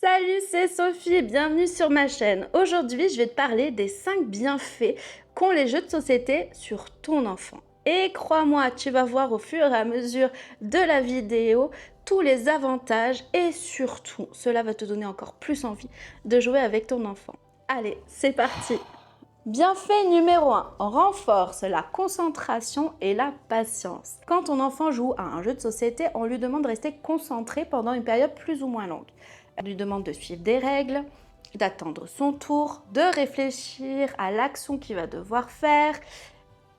Salut, c'est Sophie, bienvenue sur ma chaîne. Aujourd'hui, je vais te parler des 5 bienfaits qu'ont les jeux de société sur ton enfant. Et crois-moi, tu vas voir au fur et à mesure de la vidéo tous les avantages et surtout, cela va te donner encore plus envie de jouer avec ton enfant. Allez, c'est parti. Bienfait numéro 1, renforce la concentration et la patience. Quand ton enfant joue à un jeu de société, on lui demande de rester concentré pendant une période plus ou moins longue. On lui demande de suivre des règles, d'attendre son tour, de réfléchir à l'action qu'il va devoir faire.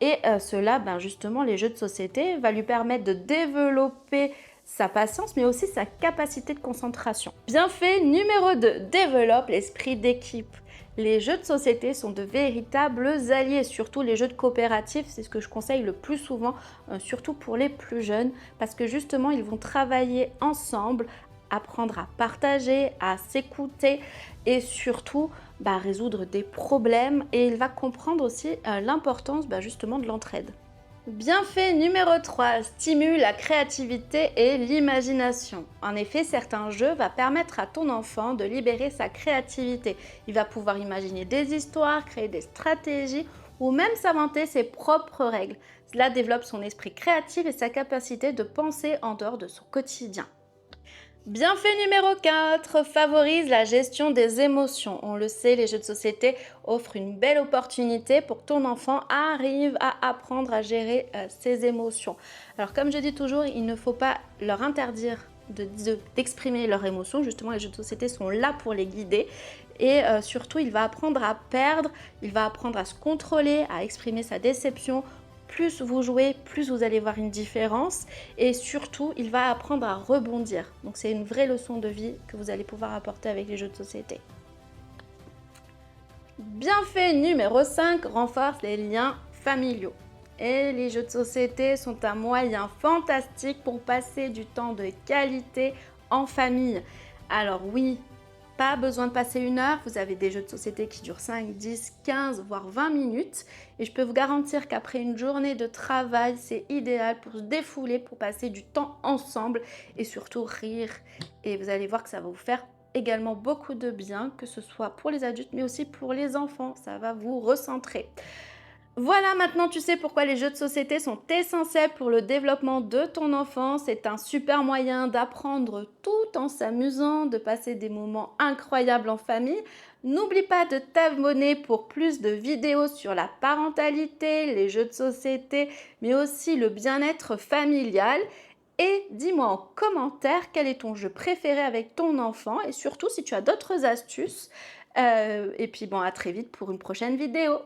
Et cela, justement, les jeux de société va lui permettre de développer sa patience, mais aussi sa capacité de concentration. Bienfait numéro 2, développe l'esprit d'équipe. Les jeux de société sont de véritables alliés, surtout les jeux de coopératif, c'est ce que je conseille le plus souvent, surtout pour les plus jeunes, parce que justement, ils vont travailler ensemble, apprendre à partager, à s'écouter et surtout résoudre des problèmes, et il va comprendre aussi l'importance justement de l'entraide. Bienfait numéro 3, stimule la créativité et l'imagination. En effet, certains jeux vont permettre à ton enfant de libérer sa créativité. Il va pouvoir imaginer des histoires, créer des stratégies ou même s'inventer ses propres règles. Cela développe son esprit créatif et sa capacité de penser en dehors de son quotidien. Bienfait numéro 4, favorise la gestion des émotions. On le sait, les jeux de société offrent une belle opportunité pour que ton enfant arrive à apprendre à gérer ses émotions. Alors comme je dis toujours, il ne faut pas leur interdire d'exprimer leurs émotions. Justement, les jeux de société sont là pour les guider. Et surtout, il va apprendre à perdre, il va apprendre à se contrôler, à exprimer sa déception. Plus vous jouez, plus vous allez voir une différence et surtout, il va apprendre à rebondir. Donc c'est une vraie leçon de vie que vous allez pouvoir apporter avec les jeux de société. Bienfait numéro 5, renforce les liens familiaux. Et les jeux de société sont un moyen fantastique pour passer du temps de qualité en famille. Alors oui, pas besoin de passer 1 heure, vous avez des jeux de société qui durent 5, 10, 15, voire 20 minutes. Et je peux vous garantir qu'après une journée de travail, c'est idéal pour se défouler, pour passer du temps ensemble et surtout rire. Et vous allez voir que ça va vous faire également beaucoup de bien, que ce soit pour les adultes, mais aussi pour les enfants. Ça va vous recentrer. Voilà, maintenant tu sais pourquoi les jeux de société sont essentiels pour le développement de ton enfant. C'est un super moyen d'apprendre tout en s'amusant, de passer des moments incroyables en famille. N'oublie pas de t'abonner pour plus de vidéos sur la parentalité, les jeux de société, mais aussi le bien-être familial. Et dis-moi en commentaire quel est ton jeu préféré avec ton enfant et surtout si tu as d'autres astuces. Et puis à très vite pour une prochaine vidéo.